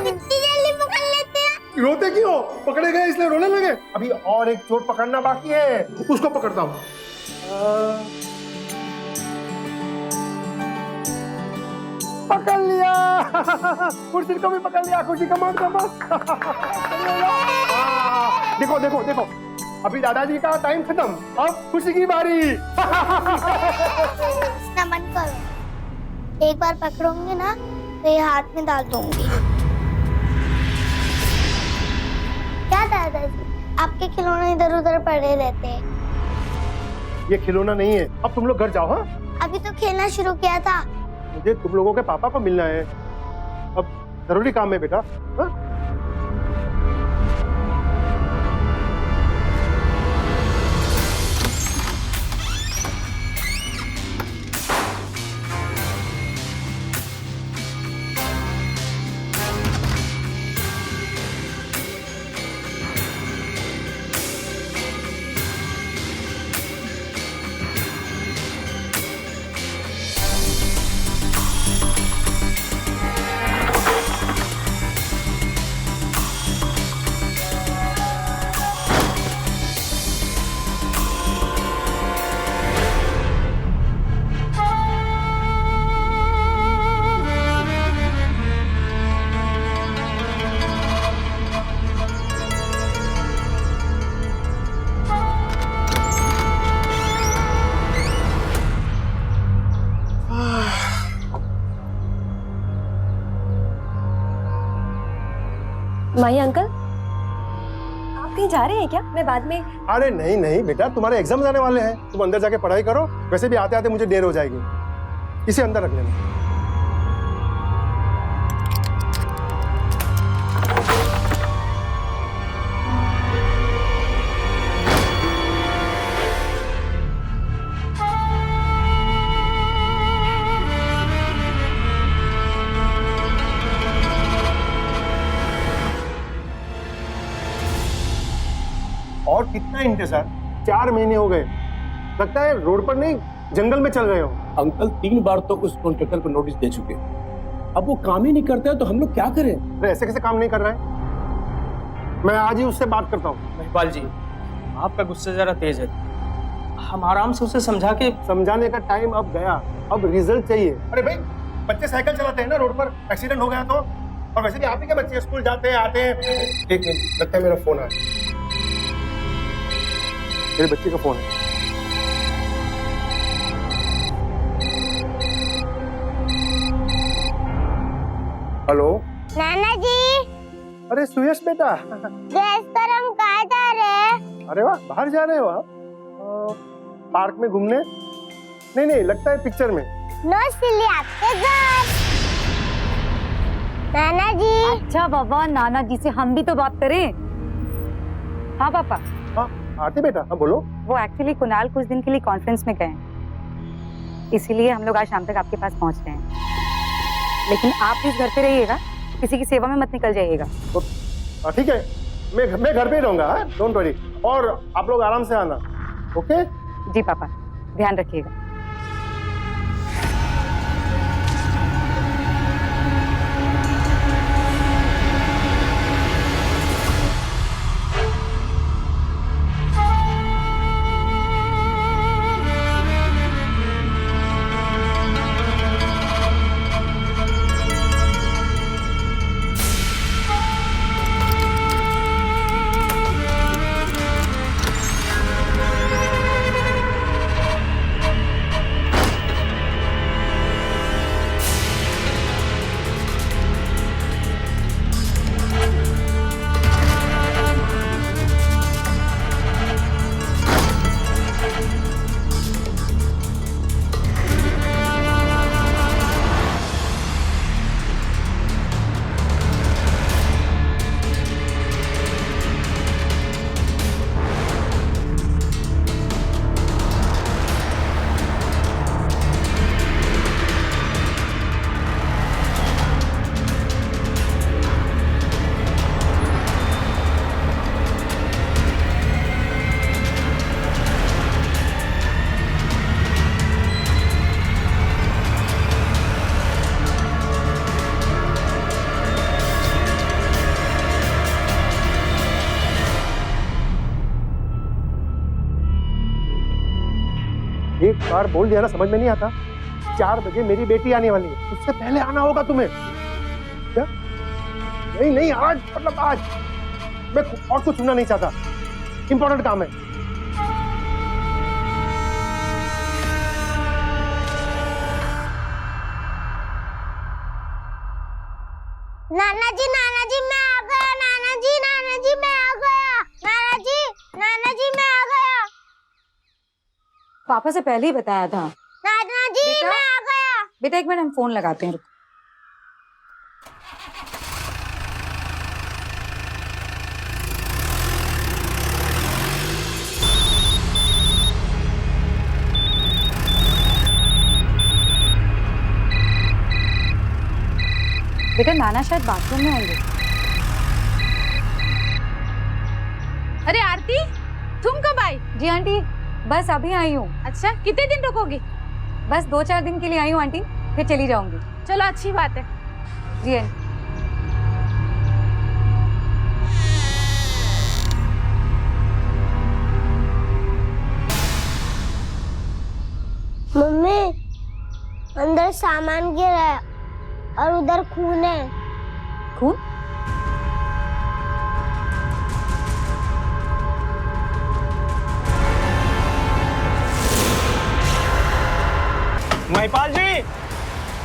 इतनी जल्दी पकड़ लेते हैं। रोते क्यों? पकड़े गए इसलिए रोने लगे? अभी और एक चोर पकड़ना बाकी है, उसको पकड़ता हूँ। पकड़ लिया। कुर्सी को भी पकड़ लिया। खुशी का मार देखो देखो देखो, अभी दादाजी का टाइम खत्म, अब खुशी की बारी। नमन करो, एक बार पकड़ूंगी ना तो ये हाथ में डाल दूंगी। क्या दादाजी, आपके खिलौने इधर उधर पड़े रहते हैं। ये खिलौना नहीं है, अब तुम लोग घर जाओ। हाँ, अभी तो खेलना शुरू किया था। मुझे तुम लोगों के पापा को मिलना है, अब जरूरी काम है बेटा। हाँ? माही अंकल, आप कहीं जा रहे हैं क्या? मैं बाद में। अरे नहीं नहीं बेटा, तुम्हारे एग्जाम आने वाले हैं, तुम अंदर जाके पढ़ाई करो। वैसे भी आते आते मुझे देर हो जाएगी, इसे अंदर रख लेना। और कितना इंतजार, 4 महीने हो गए, लगता है रोड पर नहीं जंगल में चल रहे हो। अंकल 3 बार तो उस कॉन्ट्रैक्टर को नोटिस दे चुके, अब वो काम ही नहीं करता है तो हम लोग क्या करें? अरे ऐसे कैसे काम नहीं कर रहा है? मैं आज ही उससे बात करता हूँ। महिपाल जी, आपका गुस्सा जरा तेज है, हम आराम से उसे समझा के। समझाने का टाइम अब गया, अब रिजल्ट चाहिए। अरे भाई, बच्चे साइकिल चलाते हैं ना रोड पर, एक्सीडेंट हो गया तो, और वैसे भी आप ही के बच्चे स्कूल जाते हैं आते हैं। एक मिनट, लगता है मेरा फोन आया, मेरे बच्चे का फोन है। हेलो नाना जी। अरे सुयश बेटा, गैस पर हम कहाँ जा रहे हैं? अरे वाह, बाहर जा रहे हो आप? पार्क में घूमने? नहीं नहीं, लगता है पिक्चर में। नो सिली, आपके घर। नाना जी। अच्छा बाबा, नाना जी से हम भी तो बात करें। हाँ पापा। हाँ आरती बेटा, हाँ बोलो। वो एक्चुअली कुणाल कुछ दिन के लिए कॉन्फ्रेंस में गए हैं, इसीलिए हम लोग आज शाम तक आपके पास पहुंच रहे हैं। लेकिन आप इस घर पे रहिएगा, किसी की सेवा में मत निकल जाइएगा। ठीक है, मैं घर पे ही रहूंगा, डोंट वरी। और आप लोग आराम से आना, ओके? जी पापा, ध्यान रखिएगा। एक बार बोल दिया ना, समझ में नहीं आता? 4 बजे मेरी बेटी आने वाली है, उससे पहले आना होगा तुम्हें। क्या? नहीं नहीं, आज मतलब आज मैं और कुछ सुनना नहीं चाहता, इंपॉर्टेंट काम है। नाना जी मैं आ गया। नाना जी मैं आ गया। नाना जी मैं आ गया। पापा से पहले ही बताया था। नाना जी बेटा? मैं आ गया। बेटा 1 मिनट, हम फोन लगाते हैं, रुको। बेटा नाना शायद बाथरूम में होंगे। अरे आरती, तुम कब आई? जी आंटी, बस अभी आई हूँ। अच्छा, कितने दिन रुकोगी? बस 2-4 दिन के लिए आई हूँ आंटी, फिर चली जाऊंगी। चलो अच्छी बात है। जी आंटी। मम्मी, अंदर सामान गिरा है और उधर खून है। खून?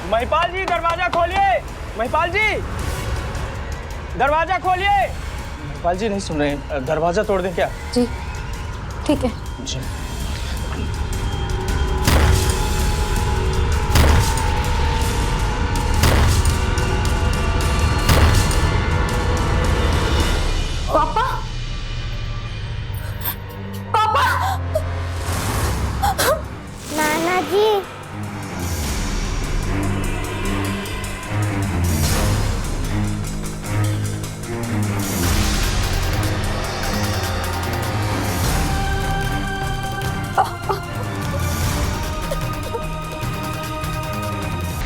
महिपाल जी दरवाजा खोलिए। महिपाल जी दरवाजा खोलिए। महिपाल जी नहीं सुन रहे, दरवाजा तोड़ दें क्या? जी ठीक है। जी। पापा, पापा, नाना जी,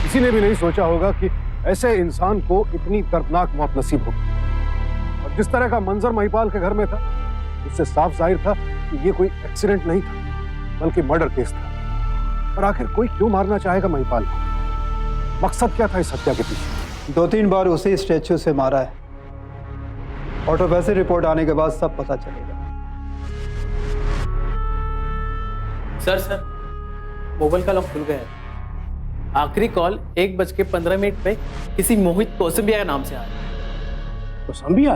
किसी ने भी नहीं सोचा होगा कि ऐसे इंसान को इतनी दर्दनाक मौत नसीब होगी। और जिस तरह का मंजर महिपाल के घर में था, उससे साफ जाहिर था कि ये कोई एक्सीडेंट नहीं था, बल्कि मर्डर केस था। और आखिर कोई क्यों मारना चाहेगा महिपाल को? मकसद क्या था इस हत्या के पीछे? 2-3 बार उसी स्टैच्यू से मारा है। ऑटोपैथी रिपोर्ट आने के बाद सब पता चलेगा। सर मोबाइल का लॉक खुल गया है। आखिरी कॉल 1:15 पे किसी मोहित कौसंबिया के नाम से आया। कौसंबिया?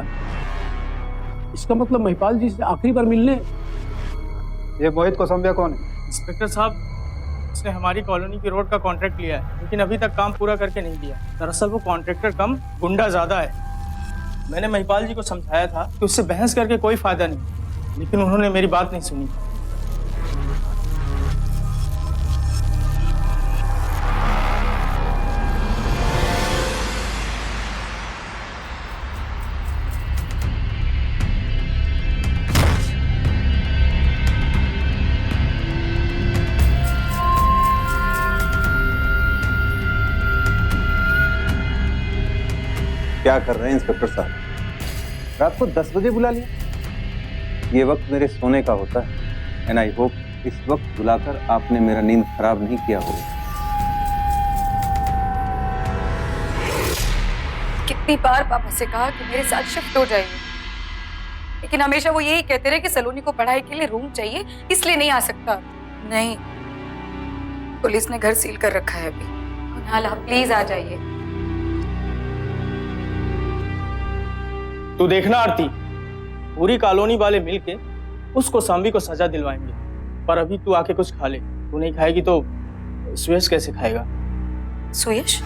इसका मतलब महिपाल जी से आखिरी बार मिलने। ये मोहित कौसंबिया कौन है? इंस्पेक्टर साहब, उसने हमारी कॉलोनी की रोड का कॉन्ट्रैक्ट लिया है, लेकिन अभी तक काम पूरा करके नहीं दिया। दरअसल वो कॉन्ट्रैक्टर कम गुंडा ज्यादा है। मैंने महिपाल जी को समझाया था कि उससे बहस करके कोई फायदा नहीं, लेकिन उन्होंने मेरी बात नहीं सुनी। क्या कर रहे हैं इंस्पेक्टर साहब? रात को 10 बजे बुला लिया। ये वक्त मेरे सोने का होता है, एंड आई होप इस वक्त बुलाकर आपने मेरा नींद खराब नहीं किया होगा। कितनी बार पापा से कहा कि मेरे साथ शिफ्ट हो जाइए, लेकिन हमेशा वो यही कहते रहे कि सलोनी को पढ़ाई के लिए रूम चाहिए, इसलिए नहीं आ सकता। नहीं, पुलिस ने घर सील कर रखा है अभी। कुणाल, आप प्लीज आ जाइए। तू देखना आरती, पूरी कॉलोनी वाले मिलके उस कौसाम्बी को सजा दिलवाएंगे, पर अभी तू आके कुछ खा ले। तू नहीं खाएगी तो सुयश कैसे खाएगा? सुयश?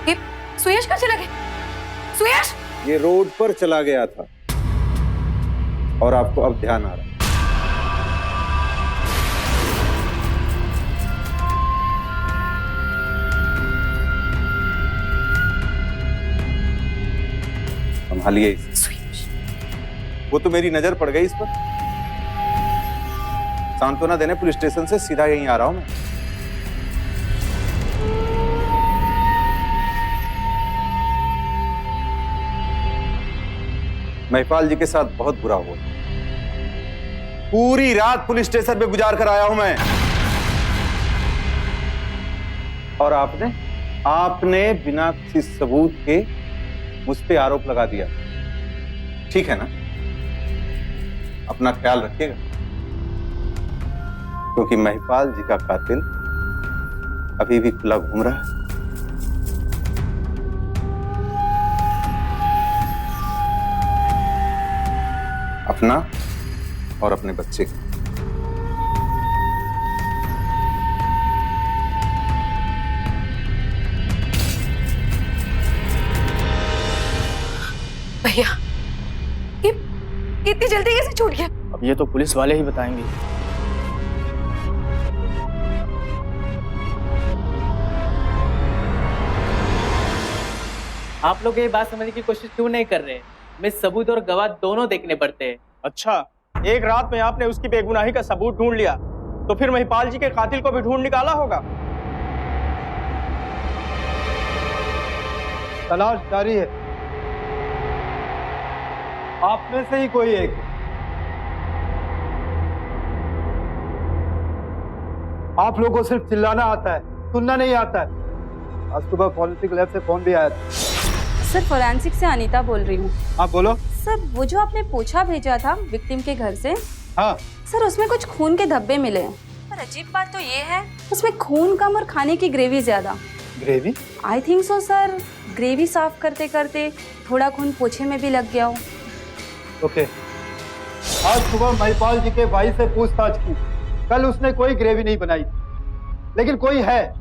ये सुयश कहाँ चला गया? सुयश? ये रोड पर चला गया था और आपको अब ध्यान आ रहा है। संभालिए इसे। वो तो मेरी नजर पड़ गई इस पर। सांत्वना देने पुलिस स्टेशन से सीधा यहीं आ रहा हूं मैं। महिपाल जी के साथ बहुत बुरा हुआ। पूरी रात पुलिस स्टेशन पे गुजार कर आया हूं मैं। और आपने बिना किसी सबूत के मुझ पे आरोप लगा दिया। ठीक है ना? अपना ख्याल रखिएगा, क्योंकि महिपाल जी का कातिल अभी भी खुला घूम रहा है। अपना और अपने बच्चे का। भैया, ये इतनी जल्दी कैसे छूट गया? अब ये तो पुलिस वाले ही बताएंगे। आप लोग ये बात समझने की कोशिश क्यों नहीं कर रहे? हमें सबूत और गवाह दोनों देखने पड़ते हैं। अच्छा, एक रात में आपने उसकी बेगुनाही का सबूत ढूंढ लिया, तो फिर महिपाल जी के कातिल को भी ढूंढ निकाला होगा। तलाश जारी है। आप में से ही कोई एक। आप लोगों को सिर्फ चिल्लाना आता है, सुनना नहीं आता है। आज सुबह फॉरेंसिक लैब से फोन भी आया था। सर, फोरेंसिक से अनीता बोल रही हूँ। आप बोलो। सर, वो जो आपने पोछा भेजा था विक्टिम के घर से, हाँ सर, उसमें कुछ खून के धब्बे मिले हैं। पर अजीब बात तो ये है, उसमें खून कम और खाने की ग्रेवी ज्यादा। Gravy? I think so sir, gravy साफ करते करते थोड़ा खून पोछे में भी लग गया हो। ओके। आज सुबह महिपाल जी के भाई से पूछताछ की। कल उसने कोई ग्रेवी नहीं बनाई, लेकिन कोई है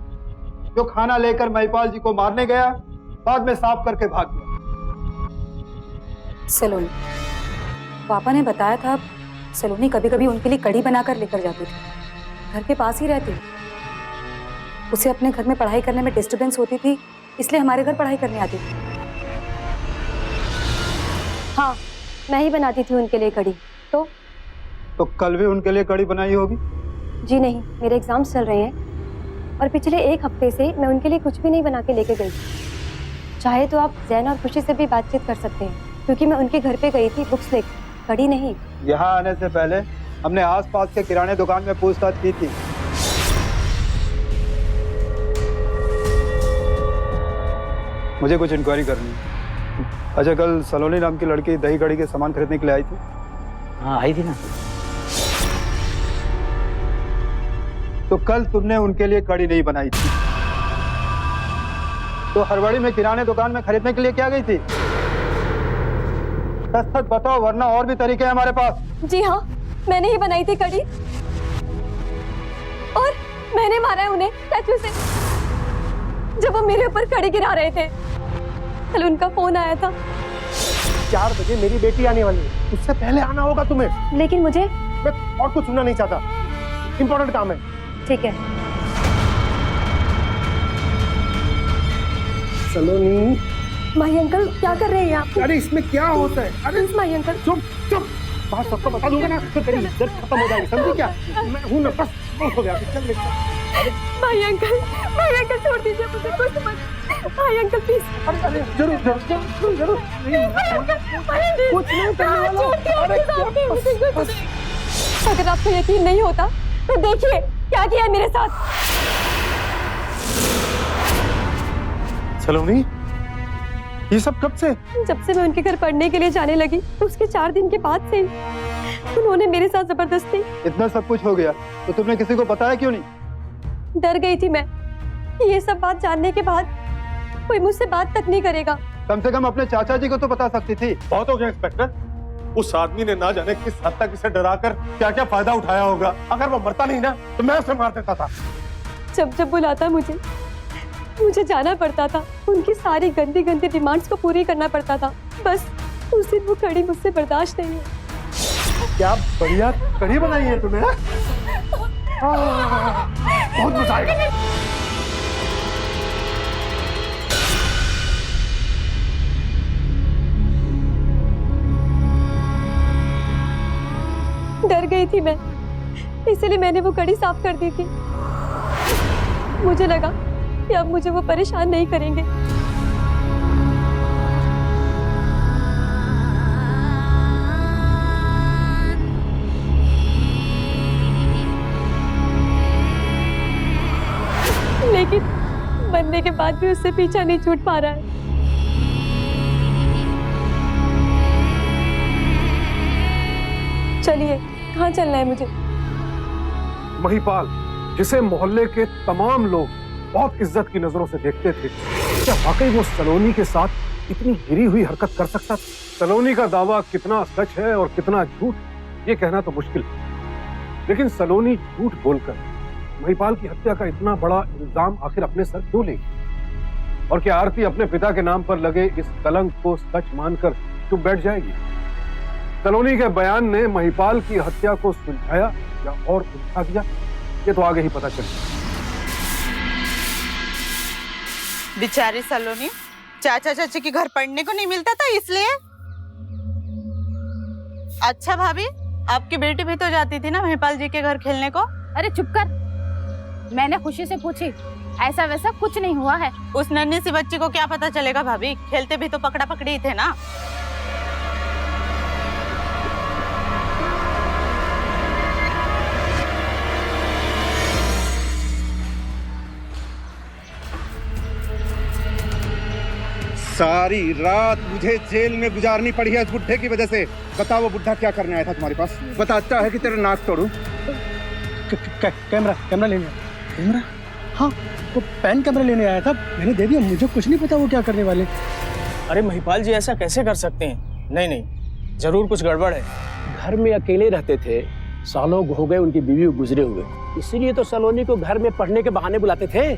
जो खाना लेकर महिपाल जी को मारने गया, बाद में साफ करके भाग गया। सलोनी, पापा ने बताया था सलोनी कभी कभी उनके लिए कढ़ी बनाकर लेकर जाती थी। घर के पास ही रहती। उसे अपने घर में पढ़ाई करने में डिस्टरबेंस होती थी, इसलिए हमारे घर पढ़ाई करने आती थी। हाँ, मैं ही बनाती थी उनके लिए कढ़ी। तो कल भी उनके लिए कढ़ी बनाई होगी? जी नहीं, मेरे एग्जाम्स चल रहे हैं और पिछले एक हफ्ते से मैं उनके लिए कुछ भी नहीं बना के लेके गई। चाहे तो आप जैन और खुशी से भी बातचीत कर सकते हैं, क्योंकि मैं उनके घर पे गई थी बुक्स लेकर, कढ़ी नहीं। यहाँ आने से पहले हमने आसपास के किराने दुकान में पूछताछ की थी। मुझे कुछ इंक्वायरी करनी है। अच्छा, कल सलोनी नाम की लड़की दही कढ़ी के सामान खरीदने के लिए आई थी? हाँ, आई थी ना। तो कल तुमने उनके लिए कढ़ी नहीं बनाई थी, तो हरवाड़ी में किराने दुकान में खरीदने के लिए क्या गई थी? सच सच बताओ, वरना और भी तरीके हैं हमारे पास। जी हाँ, मैंने ही बनाई थी कढ़ी और मैंने मारा है उन्हें स्टैचू से जब वो मेरे ऊपर कढ़ी गिरा रहे थे। कल उनका फोन आया था। 4 बजे मेरी बेटी आने वाली है, उससे पहले आना होगा तुम्हें। लेकिन मुझे, मैं और कुछ सुनना नहीं चाहता, इंपॉर्टेंट काम है। ठीक है। सलोनी। माही अंकल, क्या कर रहे हैं आप? अरे इसमें क्या होता है? अरे माही अंकल, चुप चुप, बात सबको बता दूंगा ना तो तेरी इज्जत खत्म हो जाएगी, समझी क्या? मैं हूं ना, बस बहुत हो गया। चल ले। माही अंकल छोड़ दीजिए मुझे, कुछ मत। माही अंकल प्लीज। अरे जरूर जरूर जरूर। कुछ नहीं करने वाला। अगर आपको यकीन नहीं होता तो देखिए क्या किया है मेरे साथ। सलोनी, ये सब कब से? जब से मैं उनके घर पढ़ने के लिए जाने लगी, तो उसके 4 दिन के बाद से ही उन्होंने मेरे साथ जबरदस्ती। इतना सब कुछ हो गया तो तुमने किसी को बताया क्यों नहीं? डर गई थी मैं कि ये सब बात जानने के बाद कोई मुझसे बात तक नहीं करेगा। कम से कम अपने चाचा जी को तो बता सकती थी। बहुत हो गया इंस्पेक्टर, उस आदमी ने ना जाने किस हद तक इसे डराकर क्या क्या फायदा उठाया होगा। अगर वो मरता नहीं ना तो मैं उसे मार देता था। जब जब बुलाता मुझे जाना पड़ता था, उनकी सारी गंदी गंदी डिमांड्स को पूरी करना पड़ता था। बस उस दिन वो कड़ी मुझसे बर्दाश्त नहीं है। क्या बढ़िया कढ़ी बनाई है तूने। बहुत मजा आएगा। डर गई थी मैं, इसलिए मैंने वो कड़ी साफ कर दी थी। मुझे लगा कि अब मुझे वो परेशान नहीं करेंगे। लेकिन मरने के बाद भी उससे पीछा नहीं छूट पा रहा है। चलिए, कहाँ चलना है मुझे? महिपाल, जिसे मोहल्ले के तमाम लोग बहुत इज्जत की नजरों से देखते थे, क्या वाकई वो सलोनी के साथ इतनी गिरी हुई हरकत कर सकता था? सलोनी का दावा कितना सच है और कितना झूठ, ये कहना तो मुश्किल है। लेकिन सलोनी झूठ बोलकर महिपाल की हत्या का इतना बड़ा इल्जाम आखिर अपने सर क्यों लेगी? और क्या आरती अपने पिता के नाम पर लगे इस कलंक को सच मानकर चुप बैठ जाएगी? सलोनी के बयान ने महिपाल की हत्या को सुलझाया या और उलझा दिया, ये तो आगे ही पता चलेगा। बेचारी सलोनी, चाचा चाची के घर पढ़ने को नहीं मिलता था इसलिए। अच्छा भाभी, आपकी बेटी भी तो जाती थी ना महिपाल जी के घर खेलने को। अरे चुप कर, मैंने खुशी से पूछी, ऐसा वैसा कुछ नहीं हुआ है। उस नन्ही सी बच्ची को क्या पता चलेगा भाभी, खेलते भी तो पकड़ा पकड़ी थे ना। सारी रात मुझे जेल में गुजारनी पड़ी है इस बुड्ढे की वजह से। बताओ वो बुड्ढा क्या करने आया था तुम्हारे पास? बताता है कि तेरा नाक तोड़ूं। कैमरा लेने आया। कैमरा? हाँ, वो पैन कैमरा लेने आया था, मैंने दे दिया। मुझे कुछ नहीं पता वो क्या करने वाले। अरे महिपाल जी ऐसा कैसे कर सकते हैं? नहीं, जरूर कुछ गड़बड़ है। घर में अकेले रहते थे, सालों हो गए उनकी बीवी गुजरे हुए, इसीलिए तो सलोनी को घर में पढ़ने के बहाने बुलाते थे।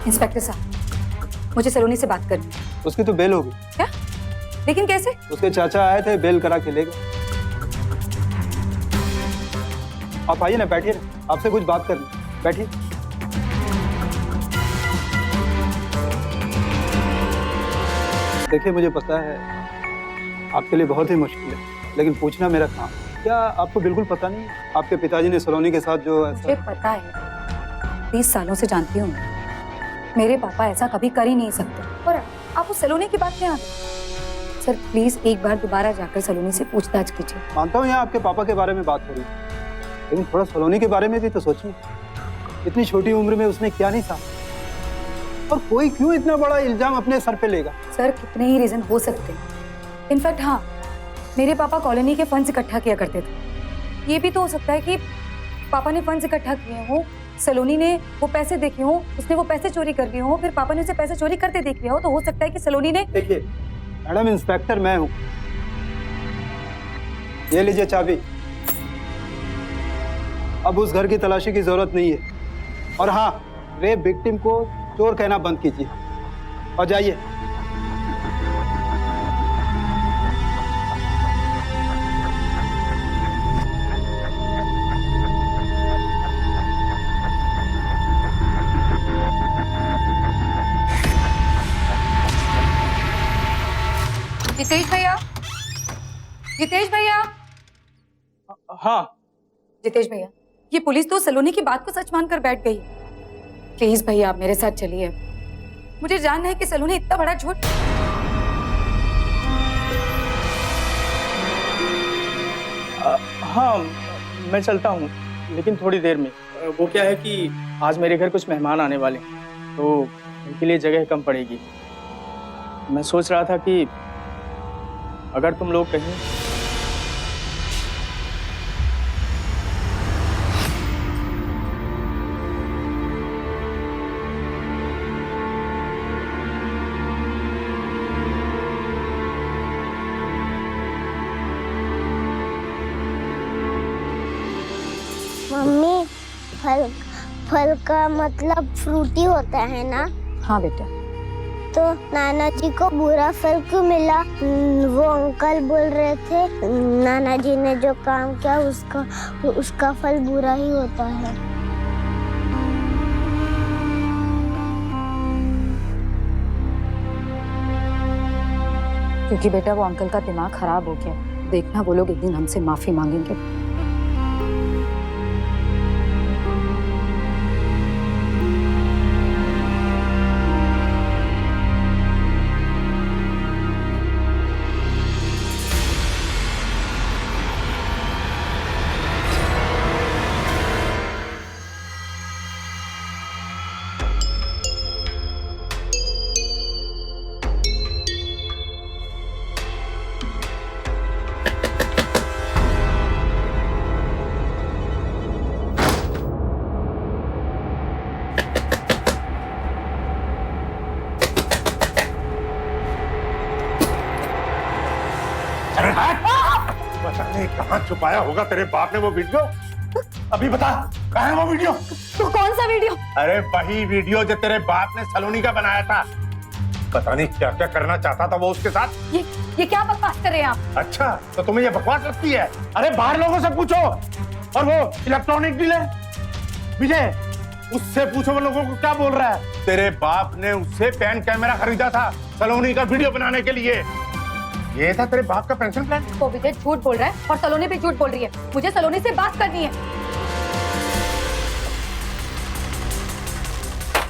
इंस्पेक्टर साहब, मुझे सलोनी से बात करनी है। उसकी तो बेल होगी। क्या? लेकिन कैसे? उसके चाचा आए थे, बेल करा के ले गए। आप आइए ना, बैठिए ना, आपसे कुछ बात करनी, बैठिए। देखिए, मुझे पता है आपके लिए बहुत ही मुश्किल है, लेकिन पूछना मेरा काम। क्या आपको बिल्कुल पता नहीं आपके पिताजी ने सलोनी के साथ जो मुझे पता है, 20 सालों से जानती हूँ। मेरे पापा ऐसा कभी कर ही नहीं सकते। और आप उस सलोनी की बात में आ गए। सर प्लीज एक बार दोबारा जाकर सलोनी से पूछताछ कीजिए। मानता हूँ यहाँ आपके पापा के बारे में बात हो रही है, लेकिन थोड़ा सलोनी के बारे में भी तो सोचिए। इतनी छोटी उम्र में उसने क्या नहीं था, और कोई क्यों इतना बड़ा इल्जाम अपने सर पे लेगा? सर कितने ही रीजन हो सकते हैं। इनफैक्ट हाँ, मेरे पापा कॉलोनी के फंड्स इकट्ठा किया करते थे। ये भी तो हो सकता है कि पापा ने फंड्स इकट्ठा किए हों, सलोनी ने वो पैसे देखे हों, उसने वो पैसे चोरी कर लिए हों, फिर पापा ने उसे पैसे चोरी करते देख लिया हो, तो हो सकता है कि सलोनी ने। देखिए मैडम, इंस्पेक्टर मैं हूँ, ये लीजिए चाबी। अब उस घर की तलाशी की जरूरत नहीं है। और हाँ, रेप विक्टिम को चोर कहना बंद कीजिए और जाइए। जितेश भैया, जितेश भैया। हाँ जितेश भैया, ये पुलिस तो सलोनी की बात को सच मानकर बैठ गई। प्लीज भैया आप मेरे साथ चलिए, मुझे जानना है कि सलोनी इतना बड़ा झूठ। हाँ, मैं चलता हूँ, लेकिन थोड़ी देर में। वो क्या है कि आज मेरे घर कुछ मेहमान आने वाले हैं, तो उनके लिए जगह कम पड़ेगी। मैं सोच रहा था कि अगर तुम लोग कहीं मम्मी, फल का मतलब फ्रूटी होता है ना? हाँ बेटा। तो नाना जी को बुरा फल क्यों मिला? वो अंकल बोल रहे थे नाना जी ने जो काम किया उसका फल बुरा ही होता है। क्योंकि बेटा वो अंकल का दिमाग खराब हो गया। देखना वो लोग एक दिन हमसे माफी मांगेंगे। अरे पता नहीं कहाँ छुपाया होगा तेरे बाप ने वो वीडियो। अभी बता कहाँ है वो वीडियो? तो कौन सा वीडियो? अरे वही वीडियो जो तेरे बाप ने सलोनी का बनाया था। पता नहीं क्या क्या करना चाहता था वो उसके साथ। ये क्या बकवास कर रहे हैं आप? अच्छा तो तुम्हें ये बकवास लगती है? अरे बाहर लोगों से पूछो। और वो इलेक्ट्रॉनिक डीलर विजय, उससे पूछो वो लोगों को क्या बोल रहा है। तेरे बाप ने उससे पैन कैमरा खरीदा था सलोनी का वीडियो बनाने के लिए। ये था तेरे बाप का पेंशन प्लान। तो विजय झूठ बोल रहा है और सलोनी भी झूठ बोल रही है। मुझे सलोनी से बात करनी है।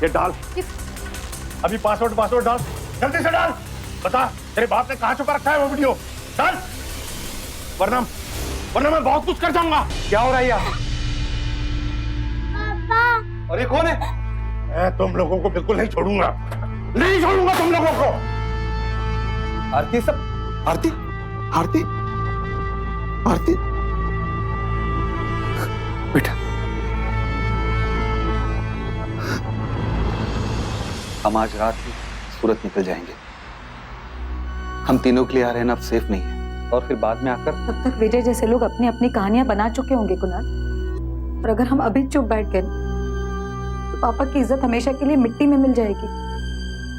ये डाल, अभी पासवर्ड डाल, जल्दी से डाल। बता तेरे बाप ने कहाँ छुपा रखा है वो वीडियो? डाल, वरना मैं बहुत कुछ कर जाऊंगा। क्या हो रहा है यहाँ? पापा। और ये कौन है? मैं तुम लोगों को बिल्कुल नहीं छोड़ूंगा, नहीं छोड़ूंगा तुम लोगों को। आरती सब, आरती आरती आरती बेटा हम आज रात ही सूरत निकल जाएंगे। हम तीनों के लिए आ रहना अब सेफ नहीं है, और फिर बाद में आकर तब तक विजय जैसे लोग अपनी अपनी कहानियां बना चुके होंगे कुणाल। और अगर हम अभी चुप बैठ गए तो पापा की इज्जत हमेशा के लिए मिट्टी में मिल जाएगी।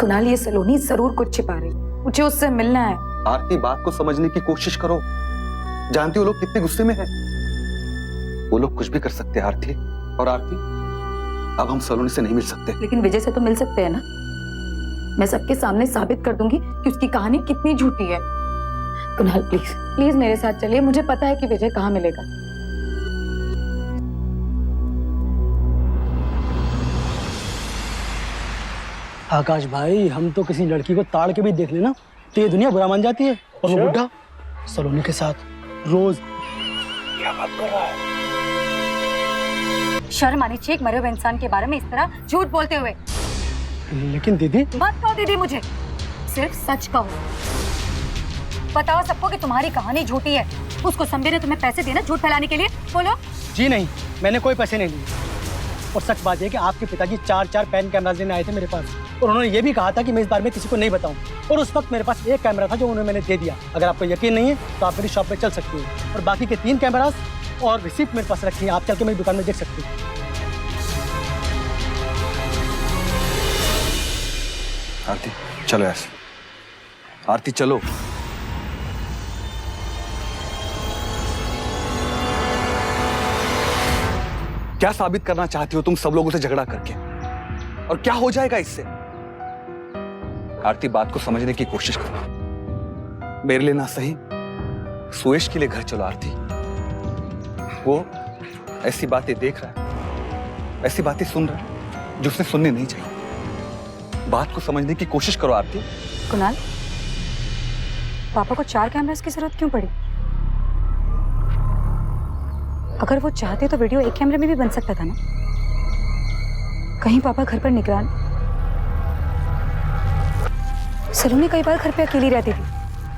कुणाल, ये सलोनी जरूर कुछ छिपा रही, मुझे उससे मिलना है। आरती बात को समझने की कोशिश करो। जानती हो लोग कितने गुस्से में हैं। वो लोग कुछ भी कर सकते हैं आरती। और आरती अब हम सलोनी से नहीं मिल सकते। लेकिन विजय से तो मिल सकते हैं ना। मैं सबके सामने साबित कर दूंगी कि उसकी कहानी कितनी झूठी है। कुणाल प्लीज प्लीज मेरे साथ चलिए। मुझे पता है कि विजय कहाँ मिलेगा। आकाश भाई, हम तो किसी लड़की को ताड़ के भी देख लेना तो ये दुनिया बुरा मान जाती है। और वो बुढ़ा सलोनी के साथ रोज क्या बात कर रहा है? शर्म आनी चाहिए एक मरे हुए इंसान के बारे में इस तरह झूठ बोलते हुए। लेकिन दीदी। मत कहो दीदी मुझे, सिर्फ सच कहो। बताओ सबको कि तुम्हारी कहानी झूठी है। उसको संबे ने तुम्हें पैसे दिए ना झूठ फैलाने के लिए? बोलो। जी नहीं, मैंने कोई पैसे नहीं लिए। और सच बात है कि आपके पिताजी 4 पैन कैमरास लेने आए थे मेरे पास, और उन्होंने ये भी कहा था कि मैं इस बारे में किसी को नहीं बताऊं। और उस वक्त मेरे पास एक कैमरा था जो उन्होंने मैंने दे दिया। अगर आपको यकीन नहीं है तो आप मेरी शॉप पे चल सकती हैं, और बाकी के 3 कैमरास और रिसीप्ट मेरे पास रखी है। आप चल के मेरी दुकान में देख सकती हैं। आरती चलो ऐसे, आरती चलो। क्या साबित करना चाहती हो तुम सब लोगों से झगड़ा करके? और क्या हो जाएगा इससे? आरती बात को समझने की कोशिश करो। मेरे लिए ना सही, सुयश के लिए घर चलो आरती। वो ऐसी बातें देख रहा है, ऐसी बातें सुन रहा है जो उसने सुननी नहीं चाहिए। बात को समझने की कोशिश करो आरती। कुणाल, पापा को 4 कैमरास की जरूरत क्यों पड़ी? अगर वो चाहते तो वीडियो एक कैमरे में भी बन सकता था ना। कहीं पापा घर पर निगरान। सलोनी कई बार घर पे अकेली रहती थी,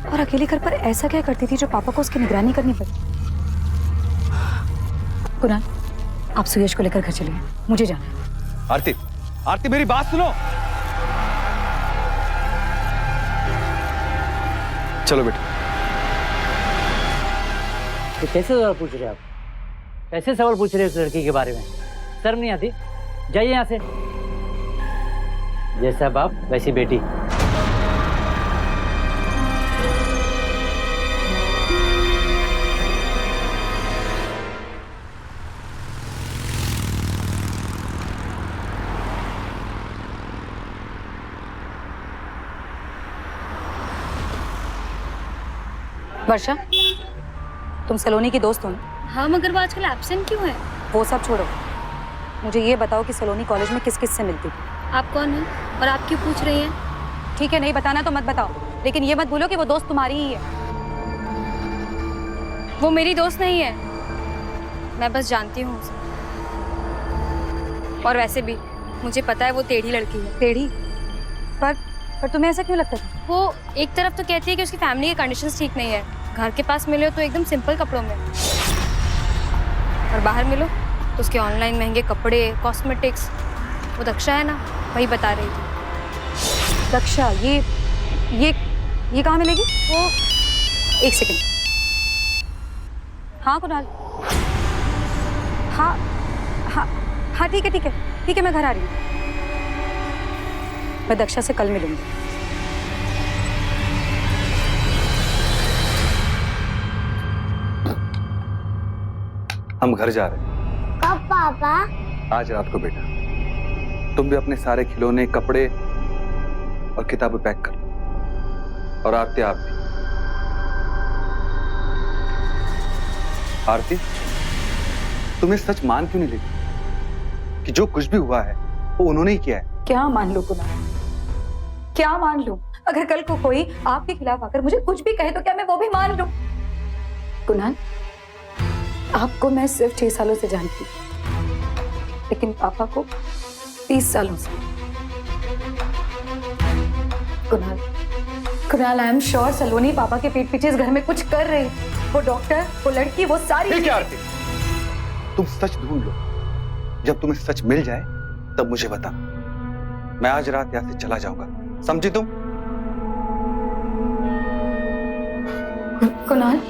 और अकेले घर पर ऐसा क्या करती थी जो पापा को उसकी निगरानी करनी पड़ी? कुणाल, आप सुयश को लेकर घर चलिए, मुझे जाना है। आरती, आरती मेरी बात सुनो। चलो बेटा। तो कैसे सवाल पूछ रहे हैं आप? कैसे सवाल पूछ रहे हैं उस लड़की के बारे में? शर्म नहीं आती? जाइए यहाँ से। जैसा बाप वैसी बेटी। वर्षा, तुम सलोनी की दोस्त हो ना? हाँ, मगर वो आजकल एब्सेंट क्यों है? वो सब छोड़ो, मुझे ये बताओ कि सलोनी कॉलेज में किस किस से मिलती थी? आप कौन है और आप क्यों पूछ रही हैं? ठीक है, नहीं बताना तो मत बताओ, लेकिन ये मत भूलो कि वो दोस्त तुम्हारी ही है। वो मेरी दोस्त नहीं है, मैं बस जानती हूँ उसे। और वैसे भी मुझे पता है वो टेढ़ी लड़की है। टेढ़ी? पर तुम्हें ऐसा क्यों लगता था? वो एक तरफ तो कहती है कि उसकी फैमिली की कंडीशंस ठीक नहीं है, घर के पास मिलो तो एकदम सिंपल कपड़ों में, और बाहर मिलो तो उसके ऑनलाइन महंगे कपड़े, कॉस्मेटिक्स। वो दक्षा है ना, वही बता रही थी। दक्षा? ये कहाँ मिलेगी? एक सेकंड। हाँ कुणाल, हाँ हाँ हाँ ठीक है ठीक है ठीक है, मैं घर आ रही हूँ। मैं दक्षा से कल मिलूंगी। हम घर जा रहे हैं। कब पापा? आज रात को बेटा। तुम भी अपने सारे खिलौने, कपड़े और किताबें पैक कर लो, और आरती आप भी। आरती, तुम्हें सच मान क्यों नहीं लेती कि जो कुछ भी हुआ है वो उन्होंने ही किया है? क्या मान लूं कुणाल, क्या मान लूं? अगर कल को कोई आपके खिलाफ आकर मुझे कुछ भी कहे तो क्या मैं वो भी मान लूं? कुणाल, आपको मैं सिर्फ 6 सालों से जानती हूँ, लेकिन पापा को 30 सालों से। Kunal, Kunal, I am sure Saloni पापा के पीठ पीछे इस घर में कुछ कर रही। वो डॉक्टर, वो लड़की, वो सारी। ठीक है आरती, तुम सच ढूंढ लो। जब तुम्हें सच मिल जाए तब मुझे बताना। मैं आज रात यहां से चला जाऊंगा, समझी तुम? कुणाल,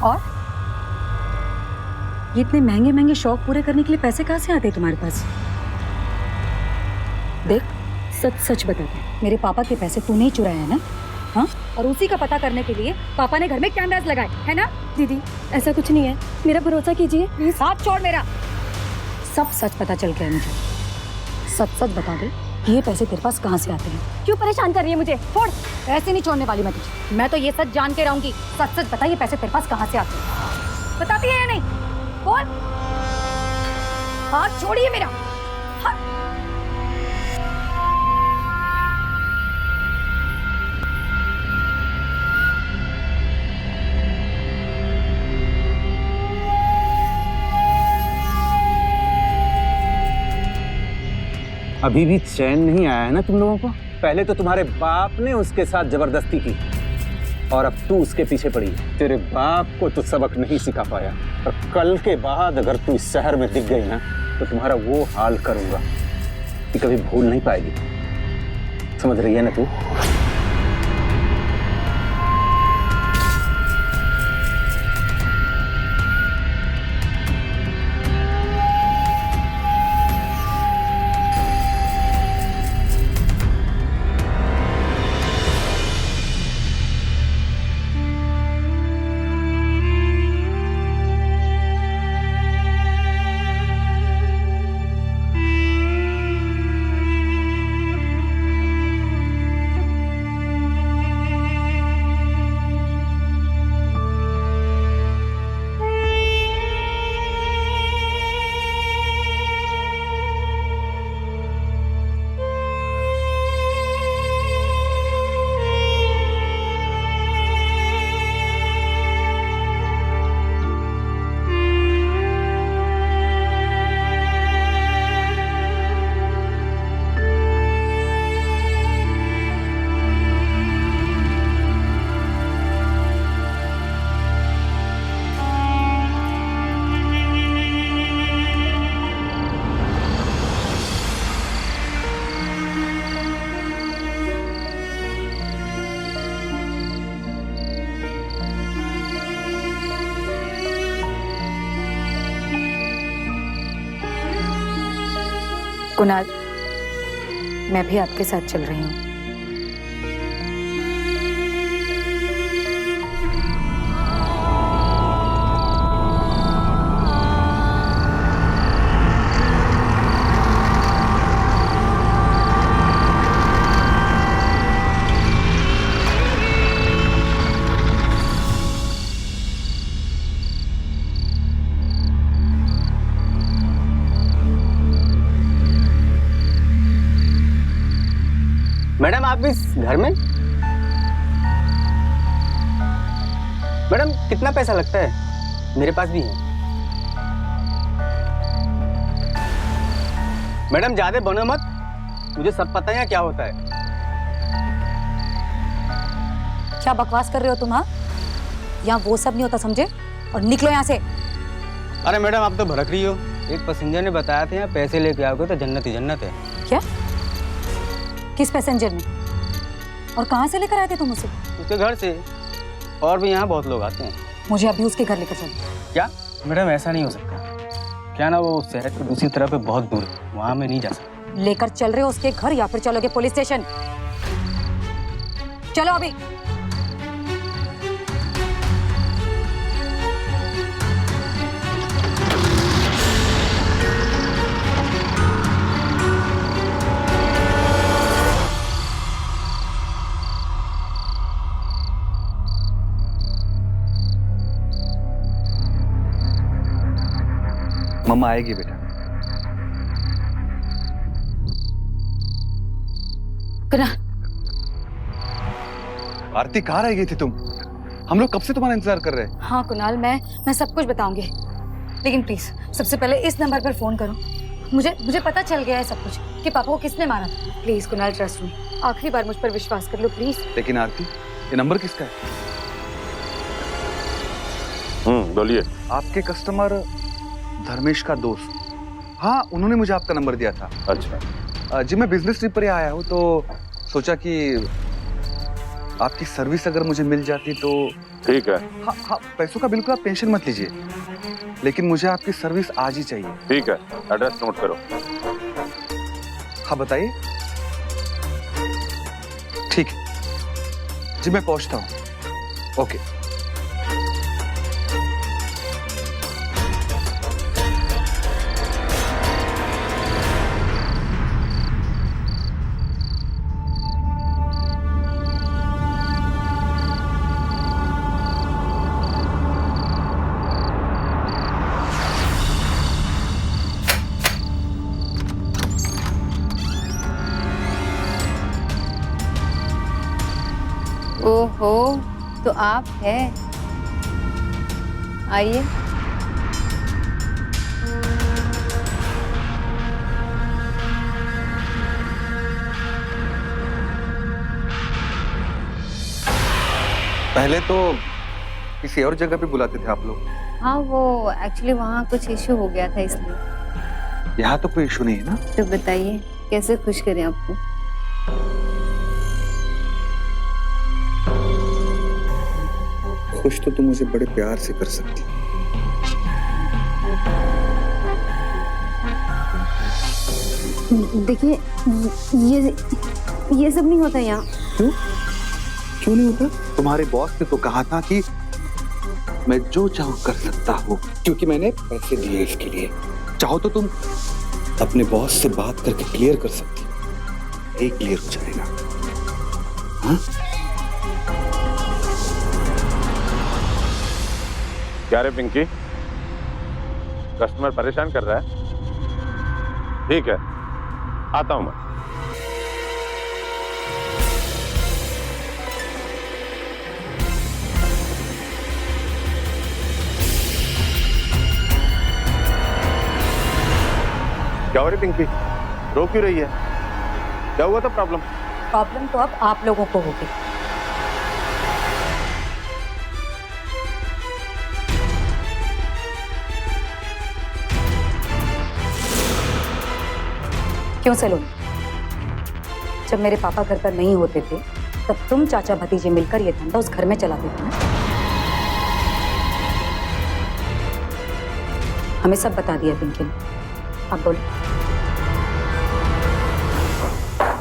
और ये इतने महंगे महंगे शौक पूरे करने के लिए पैसे कहाँ से आते हैं तुम्हारे पास? देख, सच सच बता दे, मेरे पापा के पैसे तूने ही चुराए हैं ना? हाँ, और उसी का पता करने के लिए पापा ने घर में कैमरास लगाए है ना? दीदी ऐसा कुछ नहीं है, मेरा भरोसा कीजिए प्लीज। हाथ छोड़ मेरा। सब सच पता चल गया मुझे। सच सच बता दे कि ये पैसे तेरे पास कहाँ से आते हैं? क्यों परेशान कर रही है मुझे? छोड़, ऐसे नहीं छोड़ने वाली मैं तुझे। मैं तो ये सच जान के रहूंगी। सच सच बता, ये पैसे तेरे पास कहाँ से आते हैं? बताती है या नहीं? बोल। हाथ छोड़िए मेरा। अभी भी चैन नहीं आया है ना तुम लोगों को? पहले तो तुम्हारे बाप ने उसके साथ जबरदस्ती की और अब तू उसके पीछे पड़ी। तेरे बाप को तो सबक नहीं सिखा पाया, और कल के बाद अगर तू इस शहर में दिख गई ना तो तुम्हारा वो हाल करूंगा कि कभी भूल नहीं पाएगी। समझ रही है ना तू? कुणाल, मैं भी आपके साथ चल रही हूँ। मैडम आप इस घर में? मैडम कितना पैसा लगता है? मेरे पास भी है। मैडम ज्यादा बनो मत, मुझे सब पता है क्या होता है। क्या बकवास कर रहे हो तुम? हाँ, यहाँ वो सब नहीं होता, समझे? और निकलो यहाँ से। अरे मैडम, आप तो भड़क रही हो। एक पैसेंजर ने बताया था यहाँ पैसे लेके आओगे तो जन्नत ही जन्नत है। क्या? किस पैसेंजर ने? और कहाँ से लेकर आए थे तुम उसे? उसके घर से। और भी यहाँ बहुत लोग आते हैं। मुझे अभी उसके घर लेकर चलो। क्या? मैडम ऐसा नहीं हो सकता। क्या ना, वो शहर की दूसरी तरफ है, बहुत दूर है, वहाँ मैं नहीं जा सकता। लेकर चल रहे हो उसके घर या फिर चलोगे पुलिस स्टेशन? चलो अभी। मम्मा आएगी बेटा। कुणाल, आरती, कहाँ रह गई थी तुम? हम लोग कब से तुम्हारा इंतजार कर रहे हैं। हाँ कुणाल, मैं सब कुछ बताऊंगी, लेकिन प्लीज सबसे पहले इस नंबर पर फोन करो। मुझे पता चल गया है सब कुछ कि पापा को किसने मारा था। प्लीज कुणाल, ट्रस्ट मी, आखिरी बार मुझ पर विश्वास कर लो प्लीज। लेकिन आरती, ये नंबर किसका है? बोलिए। आपके कस्टमर धर्मेश का दोस्त। हाँ, उन्होंने मुझे आपका नंबर दिया था। अच्छा जी, मैं बिजनेस ट्रिप पर ही आया हूँ तो सोचा कि आपकी सर्विस अगर मुझे मिल जाती तो। ठीक है। हाँ हाँ, पैसों का बिल्कुल आप टेंशन मत लीजिए, लेकिन मुझे आपकी सर्विस आज ही चाहिए। ठीक है, एड्रेस नोट करो। हाँ बताइए। ठीक है जी, मैं पहुंचता हूँ। ओके। ओहो, तो आप हैं। आइए। पहले तो किसी और जगह पे बुलाते थे आप लोग। हाँ, वो एक्चुअली वहाँ कुछ इशू हो गया था इसलिए। यहाँ तो कोई इशू नहीं है ना? तो बताइए कैसे खुश करें आपको? खुश तो तुम मुझे बड़े प्यार से कर सकती। देखिए, ये सब नहीं होता यहाँ। क्यों? क्यों नहीं होता? तुम्हारे बॉस ने तो कहा था कि मैं जो चाहूं कर सकता हूँ, क्योंकि मैंने पैसे दिए इसके लिए। चाहो तो तुम अपने बॉस से बात करके क्लियर कर सकती हो। एक क्लियर हो जाएगा। हाँ? क्या रे पिंकी, कस्टमर परेशान कर रहा है? ठीक है, आता हूं मैं। क्या हो रही पिंकी, रो क्यों रही है? क्या हुआ था? प्रॉब्लम तो अब आप लोगों को होगी। क्यों सलोनी? जब मेरे पापा घर पर नहीं होते थे तब तुम चाचा भतीजे मिलकर ये धंधा उस घर में चलाते थे ना? हमें सब बता दिया पिंकी ने। अब बोलो।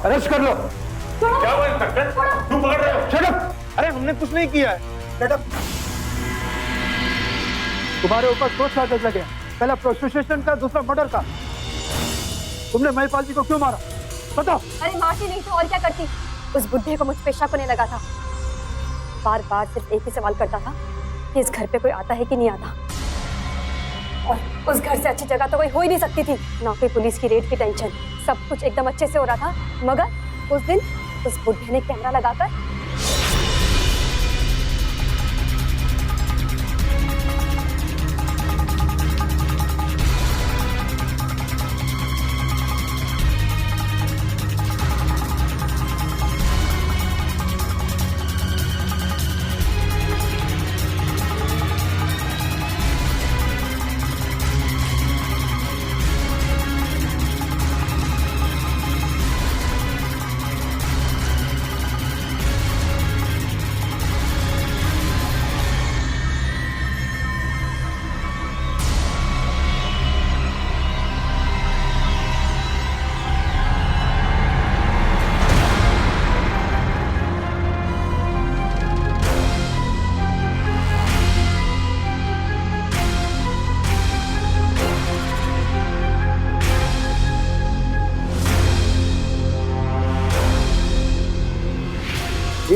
अरेस्ट कर लो। क्या हुआ इंस्पेक्टर? क्यों पकड़ रहे हो? Shut up! अरे हमने कुछ नहीं किया है। Shut up! तुम्हारे ऊपर 2 चार्जेस लगे, पहला प्रोस्टिट्यूशन का, दूसरा मर्डर का। तुमने महिपाल जी को क्यों मारा? बताओ। अरे मारती नहीं तो और क्या करती? उस बुढ़े को मुझ पे शक होने लगा था। बार बार सिर्फ एक ही सवाल करता था कि इस घर पे कोई आता है कि नहीं आता, और उस घर से अच्छी जगह तो कोई हो ही नहीं सकती थी। ना कोई पुलिस की रेड की टेंशन, सब कुछ एकदम अच्छे से हो रहा था। मगर उस दिन उस बुढ़े ने कैमरा लगाकर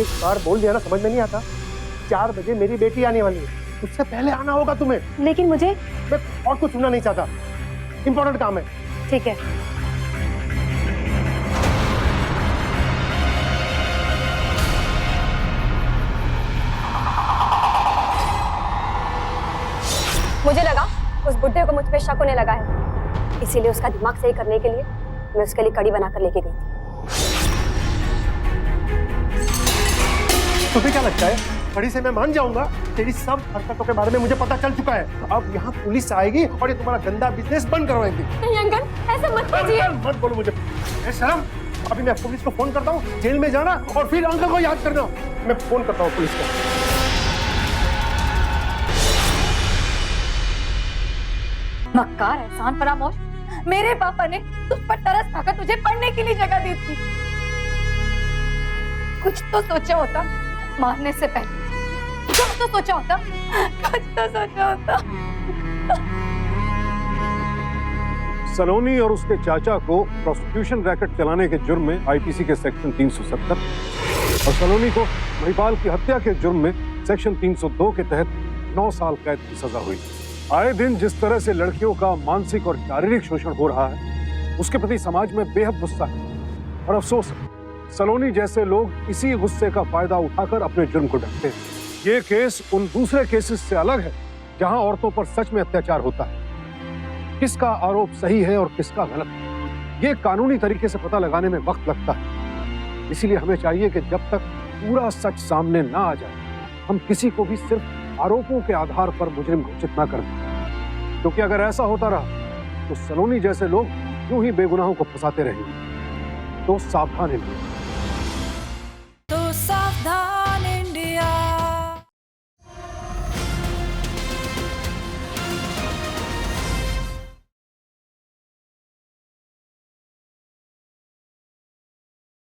एक बार बोल दिया ना, समझ में नहीं आता? 4 बजे मेरी बेटी आने वाली है, उससे पहले आना होगा तुम्हें। लेकिन मुझे मैं और कुछ सुनना नहीं चाहता, इंपॉर्टेंट काम है। ठीक है। मुझे लगा उस बुड्ढे को मुझ पे शक होने लगा है, इसीलिए उसका दिमाग सही करने के लिए मैं उसके लिए कड़ी बनाकर लेके गई थी। तुम्हें क्या लगता है कड़ी से मैं मान जाऊंगा? तेरी सब हरकतों के बारे में मुझे पता चल चुका है। अब यहाँ पुलिस आएगी और ये तुम्हारा गंदा बिजनेस बंद करवाएगी। नहीं अंकल, ऐसा मत कीजिए। मत बोलो मुझे। शर्म, अभी मैं पुलिस को फोन करता हूँ, जेल में जाना और फिर अंकल को याद करना। मैं फोन करता हूँ पुलिस को। मक्कार एहसान फरामोश, मेरे पापा ने तुझ पर तरस खाकर तुझे पढ़ने के लिए जगह दी थी। कुछ तो सोचा होता मारने से पहले, कुछ तो सोचा होता, कुछ तो सोचा होता। सलोनी और उसके चाचा को प्रोसिक्यूशन रैकेट चलाने के जुर्म में आईपीसी के सेक्शन 370 और सलोनी को महिपाल की हत्या के जुर्म में सेक्शन 302 के तहत 9 साल कैद की सजा हुई। आए दिन जिस तरह से लड़कियों का मानसिक और शारीरिक शोषण हो रहा है, उसके प्रति समाज में बेहद गुस्सा है और अफसोस है। सलोनी जैसे लोग इसी गुस्से का फायदा उठाकर अपने जुर्म को ढकते हैं। ये केस उन दूसरे केसेस से अलग है जहां औरतों पर सच में अत्याचार होता है। किसका आरोप सही है और किसका गलत है, ये कानूनी तरीके से पता लगाने में वक्त लगता है। इसीलिए हमें चाहिए कि जब तक पूरा सच सामने ना आ जाए, हम किसी को भी सिर्फ आरोपों के आधार पर मुजरिम घोषित ना कर दें, क्योंकि अगर ऐसा होता रहा तो सलोनी जैसे लोग यूं ही बेगुनाहों को फंसाते रहेंगे। तो सावधान है। तो सावधान।